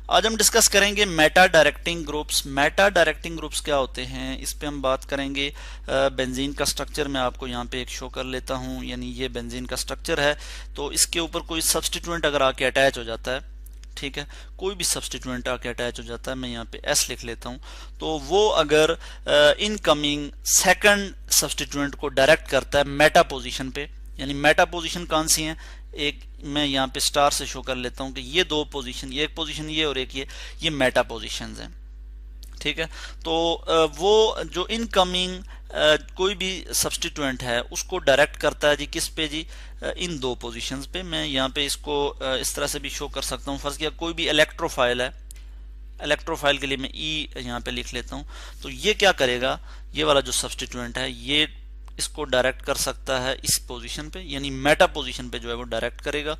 आज हम डिस्कस करेंगे Meta directing groups. Meta directing groups क्या होते हैं, इस पे हम बात करेंगे। बेंजीन का स्ट्रक्चर मैं आपको यहाँ पे एक शो कर लेता हूँ, यानी ये बेंजीन का स्ट्रक्चर है। तो इसके ऊपर कोई सब्सटीट्यूएंट अगर आके अटैच हो जाता है, ठीक है, कोई भी सब्सटीट्यूएंट आके अटैच हो जाता है, मैं यहाँ पे एस लिख लेता हूँ। तो वो अगर इनकमिंग सेकंड सब्सटीट्यूएंट को डायरेक्ट करता है मेटा पोजीशन पे, यानी मेटा पोजीशन कौन सी है, एक मैं यहाँ पे स्टार से शो कर लेता हूँ कि ये दो पोजीशन, ये एक पोजीशन ये और एक ये मेटा पोजीशंस हैं, ठीक है। तो वो जो इनकमिंग कोई भी सब्सटीट्यूएंट है उसको डायरेक्ट करता है जी, किस पे जी, इन दो पोजीशंस पे। मैं यहाँ पे इसको इस तरह से भी शो कर सकता हूँ। फर्स्ट किया कोई भी इलेक्ट्रोफाइल है, इलेक्ट्रोफाइल के लिए मैं ई यहाँ पे लिख लेता हूँ। तो ये क्या करेगा, ये वाला जो सब्सटीट्यूएंट है ये इसको डायरेक्ट कर सकता है इस पोजीशन पे, यानी मेटा पोजीशन पे जो है वो डायरेक्ट करेगा।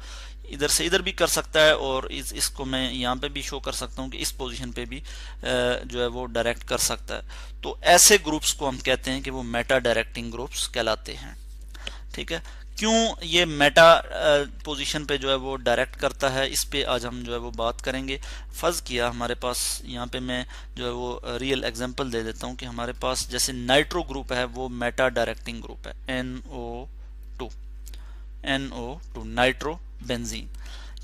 इधर से इधर भी कर सकता है, और इसको मैं यहाँ पे भी शो कर सकता हूँ कि इस पोजीशन पे भी जो है वो डायरेक्ट कर सकता है। तो ऐसे ग्रुप्स को हम कहते हैं कि वो मेटा डायरेक्टिंग ग्रुप्स कहलाते हैं, ठीक है। क्यों ये मेटा पोजीशन पे जो है वो डायरेक्ट करता है, इस पे आज हम जो है वो बात करेंगे। फर्ज किया हमारे पास यहाँ पे मैं जो है वो रियल एग्जांपल दे देता हूँ कि हमारे पास जैसे नाइट्रो ग्रुप है वो मेटा डायरेक्टिंग ग्रुप है, NO2 नाइट्रो बेंजीन।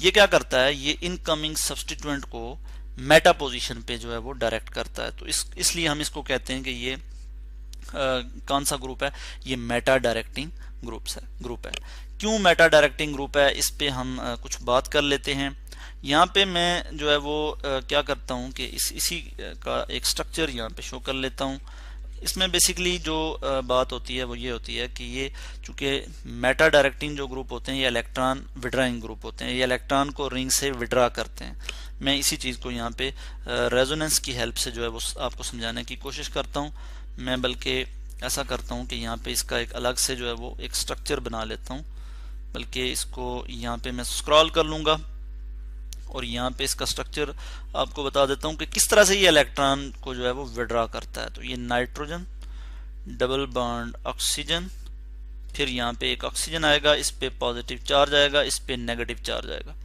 ये क्या करता है, ये इनकमिंग सब्सटीट्यूएंट को मेटा पोजीशन पे जो है वो डायरेक्ट करता है। तो इसलिए हम इसको कहते हैं कि ये कौन सा ग्रुप है, ये मेटा डायरेक्टिंग ग्रुप है। क्यों मेटा डायरेक्टिंग ग्रुप है, इस पे हम कुछ बात कर लेते हैं। यहाँ पे मैं जो है वो क्या करता हूँ कि इसी का एक स्ट्रक्चर यहाँ पे शो कर लेता हूँ। इसमें बेसिकली जो बात होती है वो ये होती है कि ये चूंकि मेटा डायरेक्टिंग जो ग्रुप होते हैं ये इलेक्ट्रॉन विड्राइंग ग्रुप होते हैं, ये इलेक्ट्रॉन को रिंग से विड्रा करते हैं। मैं इसी चीज़ को यहाँ पे रेजोनेंस की हेल्प से जो है वो आपको समझाने की कोशिश करता हूँ। मैं बल्कि ऐसा करता हूँ कि यहाँ पे इसका एक अलग से जो है वो एक स्ट्रक्चर बना लेता हूँ, बल्कि इसको यहाँ पे मैं स्क्रॉल कर लूँगा और यहाँ पे इसका स्ट्रक्चर आपको बता देता हूँ कि किस तरह से ये इलेक्ट्रॉन को जो है वो विड्रा करता है। तो ये नाइट्रोजन, डबल बॉन्ड ऑक्सीजन, फिर यहाँ पे एक ऑक्सीजन आएगा, इस पे पॉजिटिव चार्ज आएगा, इस पे नेगेटिव चार्ज आएगा।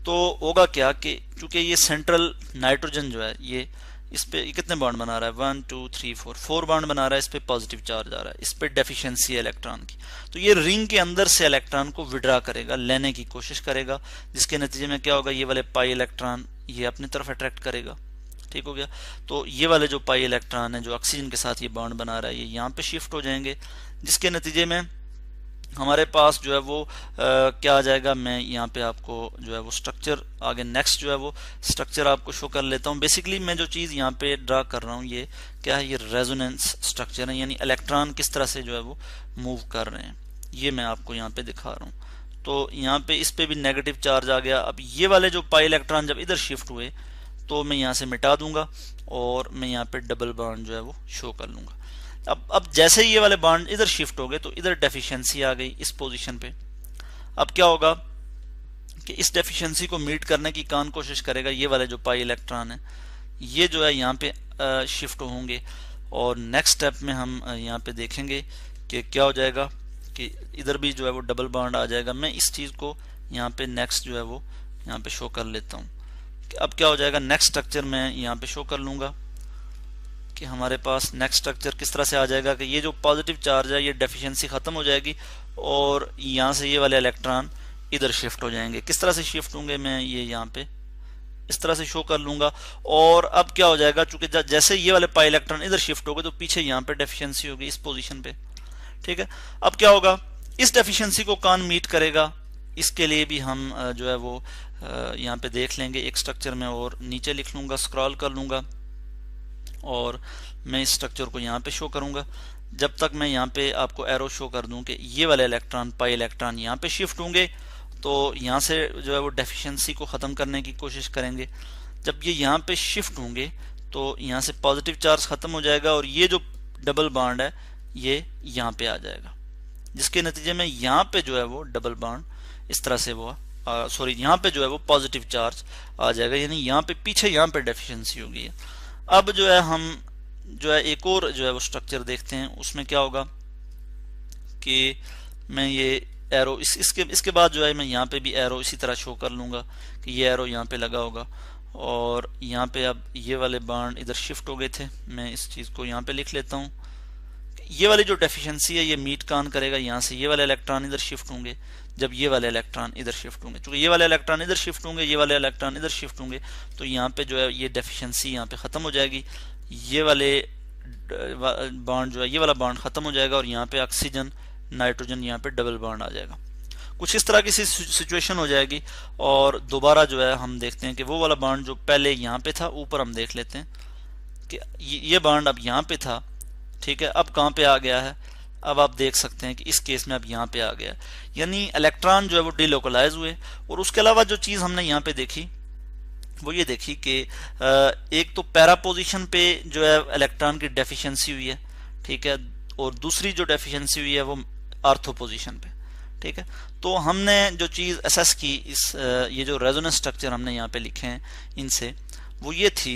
तो होगा क्या कि चूंकि ये सेंट्रल नाइट्रोजन जो है ये इस पे कितने बॉन्ड बना रहा है, 1 2 3 4 बॉन्ड बना रहा है, इस पे पॉजिटिव चार्ज आ रहा है, इस पे डेफिशिएंसी है इलेक्ट्रॉन की। तो ये रिंग के अंदर से इलेक्ट्रॉन को विड्रा करेगा, लेने की कोशिश करेगा, जिसके नतीजे में क्या होगा, ये वाले पाई इलेक्ट्रॉन ये अपनी तरफ अट्रैक्ट करेगा, ठीक हो गया। तो ये वाले जो पाई इलेक्ट्रॉन है जो ऑक्सीजन के साथ ये बॉन्ड बना रहा है ये यहाँ पे शिफ्ट हो जाएंगे, जिसके नतीजे में हमारे पास जो है वो क्या आ जाएगा। मैं यहाँ पे आपको जो है वो स्ट्रक्चर आगे नेक्स्ट जो है वो स्ट्रक्चर आपको शो कर लेता हूँ। बेसिकली मैं जो चीज़ यहाँ पे ड्रा कर रहा हूँ ये क्या है, ये रेजोनेंस स्ट्रक्चर है, यानी इलेक्ट्रॉन किस तरह से जो है वो मूव कर रहे हैं, ये मैं आपको यहाँ पे दिखा रहा हूँ। तो यहाँ पे इस पे भी नेगेटिव चार्ज आ गया। अब ये वाले जो पाई इलेक्ट्रॉन जब इधर शिफ्ट हुए तो मैं यहाँ से मिटा दूंगा और मैं यहाँ पे डबल बॉन्ड जो है वो शो कर लूंगा। अब जैसे ही ये वाले बॉन्ड इधर शिफ्ट हो गए तो इधर डेफिशिएंसी आ गई इस पोजीशन पे। अब क्या होगा कि इस डेफिशिएंसी को मीट करने की कौन कोशिश करेगा, ये वाले जो पाई इलेक्ट्रॉन है ये जो है यहाँ पे शिफ्ट होंगे। और नेक्स्ट स्टेप में हम यहाँ पे देखेंगे कि क्या हो जाएगा कि इधर भी जो है वो डबल बॉन्ड आ जाएगा। मैं इस चीज़ को यहाँ पे नेक्स्ट जो है वो यहाँ पे शो कर लेता हूँ। अब क्या हो जाएगा, नेक्स्ट स्ट्रक्चर मैं यहाँ पे शो कर लूंगा कि हमारे पास नेक्स्ट स्ट्रक्चर किस तरह से आ जाएगा कि ये जो पॉजिटिव चार्ज है ये डेफिशिएंसी खत्म हो जाएगी और यहाँ से ये वाले इलेक्ट्रॉन इधर शिफ्ट हो जाएंगे। किस तरह से शिफ्ट होंगे, मैं ये यहाँ पे इस तरह से शो कर लूंगा। और अब क्या हो जाएगा, चूंकि जैसे ये वाले पाई इलेक्ट्रॉन इधर शिफ्ट हो गए तो पीछे यहाँ पे डेफिशिएंसी होगी इस पोजीशन पे, ठीक है। अब क्या होगा, इस डेफिशिएंसी को कौन मीट करेगा, इसके लिए भी हम जो है वो यहाँ पे देख लेंगे। एक स्ट्रक्चर में और नीचे लिख लूंगा, स्क्रॉल कर लूंगा और मैं इस स्ट्रक्चर को यहाँ पे शो करूंगा। जब तक मैं यहाँ पे आपको एरो शो कर दूं कि ये वाले इलेक्ट्रॉन पाई इलेक्ट्रॉन यहाँ पे शिफ्ट होंगे तो यहाँ से जो है वो डेफिशिएंसी को ख़त्म करने की कोशिश करेंगे। जब ये यहाँ पे शिफ्ट होंगे तो यहाँ से पॉजिटिव चार्ज ख़त्म हो जाएगा और ये जो डबल बॉन्ड है ये यहाँ पे आ जाएगा, जिसके नतीजे में यहाँ पे जो है वो डबल बॉन्ड इस तरह से वो यहाँ पे जो है वो पॉजिटिव चार्ज आ जाएगा, यानी यहाँ पे पीछे यहाँ पे डेफिशिएंसी होगी। अब जो है हम जो है एक और जो है वो स्ट्रक्चर देखते हैं, उसमें क्या होगा कि मैं ये एरो इसके बाद जो है मैं यहाँ पे भी एरो इसी तरह शो कर लूंगा कि ये एरो यहाँ पे लगा होगा और यहाँ पे अब ये वाले बॉन्ड इधर शिफ्ट हो गए थे। मैं इस चीज़ को यहाँ पे लिख लेता हूँ। ये वाली जो डेफिशिएंसी है ये मीट कान करेगा, यहाँ से ये वाले इलेक्ट्रॉन इधर शिफ्ट होंगे जब ये वाले इलेक्ट्रॉन इधर शिफ्ट होंगे। चूंकि ये वाले इलेक्ट्रॉन इधर शिफ्ट होंगे, ये वाले इलेक्ट्रॉन इधर शिफ्ट होंगे, तो यहाँ पे जो है ये डेफिशिएंसी यहाँ पे ख़त्म हो जाएगी। ये वाले बॉन्ड जो है, ये वाला बॉन्ड ख़त्म हो जाएगा और यहाँ पे ऑक्सीजन नाइट्रोजन यहाँ पे डबल बॉन्ड आ जाएगा। कुछ इस तरह की सिचुएशन हो जाएगी। और दोबारा जो है हम देखते हैं कि वो वाला बॉन्ड जो पहले यहाँ पे था, ऊपर हम देख लेते हैं कि ये बॉन्ड अब यहाँ पे था, ठीक है, अब कहाँ पे आ गया है। अब आप देख सकते हैं कि इस केस में अब यहाँ पे आ गया, यानी इलेक्ट्रॉन जो है वो डिलोकलाइज हुए। और उसके अलावा जो चीज़ हमने यहाँ पे देखी वो ये देखी कि एक तो पैरा पोजीशन पे जो है इलेक्ट्रॉन की डेफिशिएंसी हुई है, ठीक है, और दूसरी जो डेफिशिएंसी हुई है वो आर्थो पोजीशन पे, ठीक है। तो हमने जो चीज़ असेस की इस ये जो रेजोनेंस स्ट्रक्चर हमने यहाँ पे लिखे हैं इनसे, वो ये थी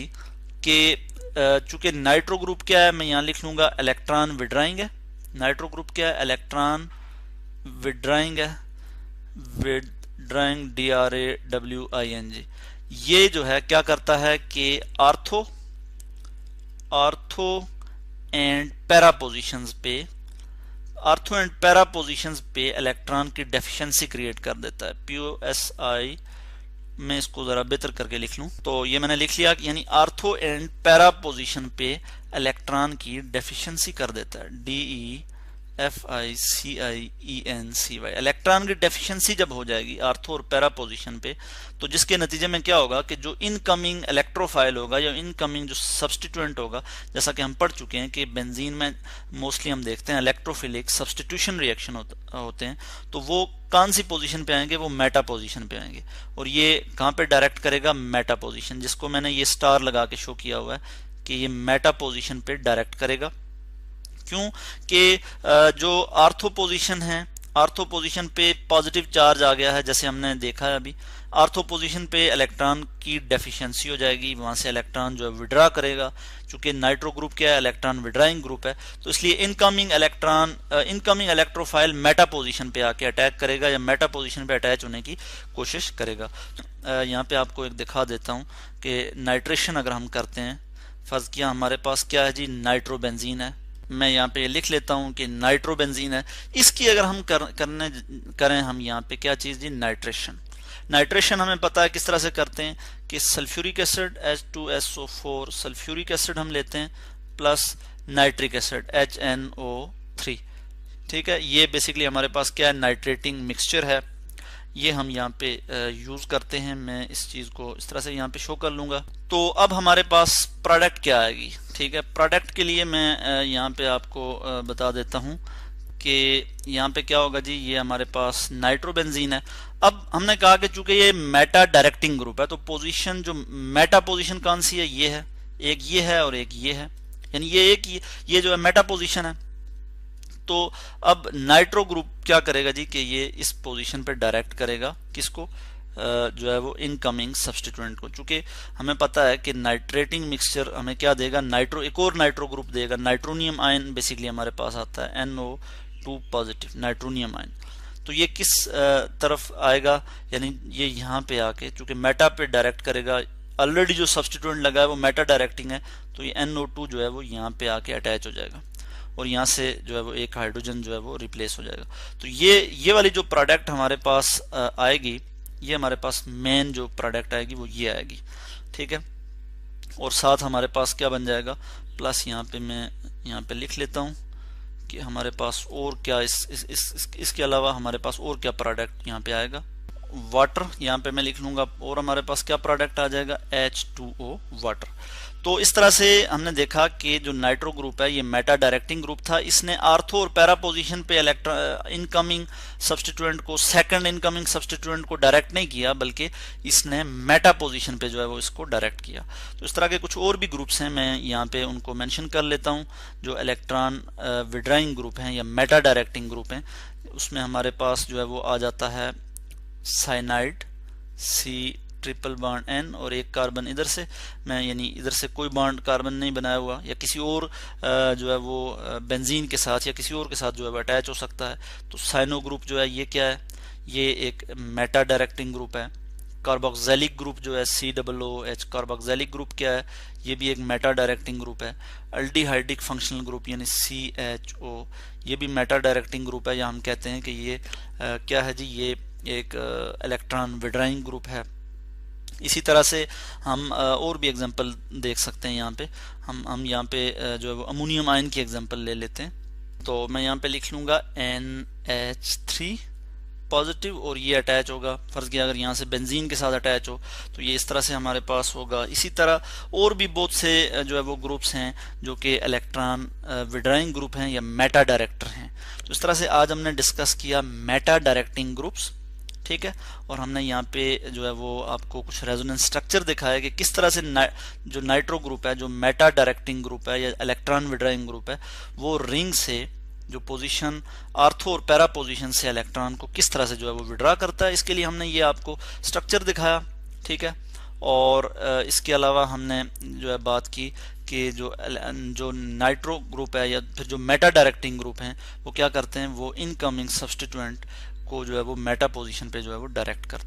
कि चूंकि नाइट्रो ग्रुप क्या है, मैं यहाँ लिख लूंगा इलेक्ट्रॉन विड्राइंग है। नाइट्रो ग्रुप क्या है, इलेक्ट्रॉन विड्राइंग है, विड्राइंग DRAWING। ये जो है क्या करता है कि आर्थो एंड पैरा पोजीशंस पे इलेक्ट्रॉन की डेफिशिएंसी क्रिएट कर देता है। POSI मैं इसको जरा बेहतर करके लिख लूं, तो ये मैंने लिख लिया, यानी आर्थो एंड पैरा पोजीशन पे इलेक्ट्रॉन की डेफिशिएंसी कर देता है। DEFICIENCY। इलेक्ट्रॉन की डेफिशिएंसी जब हो जाएगी आर्थो और पैरा पोजीशन पे, तो जिसके नतीजे में क्या होगा कि जो इनकमिंग इलेक्ट्रोफाइल होगा या इनकमिंग जो सब्सटीट्यूएंट होगा, जैसा कि हम पढ़ चुके हैं कि बेंजीन में मोस्टली हम देखते हैं इलेक्ट्रोफिलिक सब्सटीट्यूशन रिएक्शन होते हैं, तो वो कौन सी पोजीशन पे आएंगे, वो मेटा पोजीशन पे आएंगे। और ये कहाँ पे डायरेक्ट करेगा, मेटा पोजीशन, जिसको मैंने ये स्टार लगा के शो किया हुआ है कि ये मेटा पोजीशन पे डायरेक्ट करेगा। क्यों कि जो आर्थो पोजीशन है, आर्थो पोजीशन पे पॉजिटिव चार्ज आ गया है, जैसे हमने देखा है अभी। आर्थो पोजीशन पे इलेक्ट्रॉन की डेफिशिएंसी हो जाएगी, वहां से इलेक्ट्रॉन जो है विड्रा करेगा। चूंकि नाइट्रो ग्रुप क्या है, इलेक्ट्रॉन विड्राइंग ग्रुप है, तो इसलिए इनकमिंग इलेक्ट्रोफाइल मेटा पोजीशन पे आके अटैक करेगा या मेटा पोजीशन पे अटैच होने की कोशिश करेगा। यहाँ पे आपको एक दिखा देता हूँ कि नाइट्रेशन अगर हम करते हैं, फर्ज किया हमारे पास क्या है जी, नाइट्रोबेंजीन है। मैं यहाँ पे लिख लेता हूँ कि नाइट्रोबेंजीन है। इसकी अगर हम करें हम यहाँ पे क्या चीज़ जी, नाइट्रेशन हमें पता है किस तरह से करते हैं कि sulphuric acid H2SO4 sulphuric acid हम लेते हैं प्लस नाइट्रिक एसिड HNO3, ठीक है। ये बेसिकली हमारे पास क्या है, नाइट्रेटिंग मिक्सचर है, ये हम यहाँ पे यूज करते हैं। मैं इस चीज को इस तरह से यहाँ पे शो कर लूंगा। तो अब हमारे पास प्रोडक्ट क्या आएगी, ठीक है। प्रोडक्ट के लिए मैं यहाँ पे आपको बता देता हूँ कि यहाँ पे क्या होगा जी, ये हमारे पास नाइट्रोबेंजीन है। अब हमने कहा कि चूंकि ये मेटा डायरेक्टिंग ग्रुप है, तो पोजीशन जो मेटा पोजीशन कौन सी है, ये है, एक ये है और एक ये है, यानी ये जो है मेटा पोजीशन है। तो अब नाइट्रो ग्रुप क्या करेगा जी कि ये इस पोजीशन पे डायरेक्ट करेगा किसको, जो है वो इनकमिंग सब्सटीट्यूएंट को। चूंकि हमें पता है कि नाइट्रेटिंग मिक्सचर हमें क्या देगा, एक और नाइट्रो ग्रुप देगा, नाइट्रोनियम आयन बेसिकली हमारे पास आता है NO2 पॉजिटिव नाइट्रोनियम आयन। तो ये किस तरफ आएगा, यानी ये यहाँ पे आके चूंकि मेटा पे डायरेक्ट करेगा, ऑलरेडी जो सब्सटीट्यूएंट लगा है वो मेटा डायरेक्टिंग है, तो ये NO2 जो है वो यहाँ पे आके अटैच हो जाएगा और यहाँ से जो है वो एक हाइड्रोजन जो है वो रिप्लेस हो जाएगा। तो ये वाली जो प्रोडक्ट हमारे पास आएगी, ये हमारे पास मेन जो प्रोडक्ट आएगी वो ये आएगी, ठीक है। और साथ हमारे पास क्या बन जाएगा, प्लस यहाँ पे मैं यहाँ पे लिख लेता हूँ कि हमारे पास और क्या इसके अलावा हमारे पास और क्या प्रोडक्ट यहाँ पे आएगा, वाटर यहाँ पे मैं लिख लूंगा, और हमारे पास क्या प्रोडक्ट आ जाएगा, H2O वाटर। तो इस तरह से हमने देखा कि जो नाइट्रो ग्रुप है ये मेटा डायरेक्टिंग ग्रुप था। इसने आर्थो और पैरा पोजीशन पे इनकमिंग सब्सटीट्यूएंट को, सेकंड इनकमिंग सब्सटीट्यूएंट को डायरेक्ट नहीं किया, बल्कि इसने मेटा पोजीशन पे जो है वो इसको डायरेक्ट किया। तो इस तरह के कुछ और भी ग्रुप्स हैं, मैं यहाँ पे उनको मेंशन कर लेता हूँ। जो इलेक्ट्रॉन विड्राइंग ग्रुप हैं या मेटा डायरेक्टिंग ग्रुप हैं, उसमें हमारे पास जो है वो आ जाता है साइनाइड C∧N और एक कार्बन इधर से, मैं यानी इधर से कोई बॉन्ड कार्बन नहीं बनाया हुआ, या किसी और जो है वो बेंजीन के साथ या किसी और के साथ जो है वो अटैच हो सकता है। तो साइनो ग्रुप जो है ये क्या है, ये एक मेटा डायरेक्टिंग ग्रुप है, कार्बोक्सिलिक ग्रुप जो है COOH, कार्बोक्सिलिक ग्रुप क्या है, ये भी एक मेटा डायरेक्टिंग ग्रुप है। अल्डिहाइडिक फंक्शनल ग्रुप यानी CHO, ये भी मेटा डायरेक्टिंग ग्रुप है, या हम कहते हैं कि ये क्या है जी, ये एक इलेक्ट्रॉन विड्राइंग ग्रुप है। इसी तरह से हम और भी एग्जांपल देख सकते हैं। यहाँ पे हम यहाँ पे जो है वो अमोनियम आयन की एग्जांपल ले लेते हैं। तो मैं यहाँ पे लिख लूँगा NH3 पॉजिटिव, और ये अटैच होगा, फर्ज किया अगर यहाँ से बेंजीन के साथ अटैच हो तो ये इस तरह से हमारे पास होगा। इसी तरह और भी बहुत से जो है वो ग्रुप्स हैं जो कि इलेक्ट्रॉन विड्राइंग ग्रुप हैं या मेटा डायरेक्टर हैं। तो इस तरह से आज हमने डिस्कस किया मेटा डायरेक्टिंग ग्रुप्स, ठीक है। और हमने यहाँ पे जो है वो आपको कुछ रेजोनेंस स्ट्रक्चर दिखाया कि किस तरह से जो नाइट्रो ग्रुप है, जो मेटा डायरेक्टिंग ग्रुप है या इलेक्ट्रॉन विड्राइंग ग्रुप है, वो रिंग से जो पोजीशन आर्थो और पैरा पोजीशन से इलेक्ट्रॉन को किस तरह से जो है वो विड्रा करता है। इसके लिए हमने ये आपको स्ट्रक्चर दिखाया, ठीक है। और इसके अलावा हमने जो है बात की कि जो नाइट्रो ग्रुप है या फिर जो मेटा डायरेक्टिंग ग्रुप हैं वो क्या करते हैं, वो इनकमिंग सब्स्टिट्यूएंट को जो है वो मेटा पोजीशन पे जो है वो डायरेक्ट करते हैं।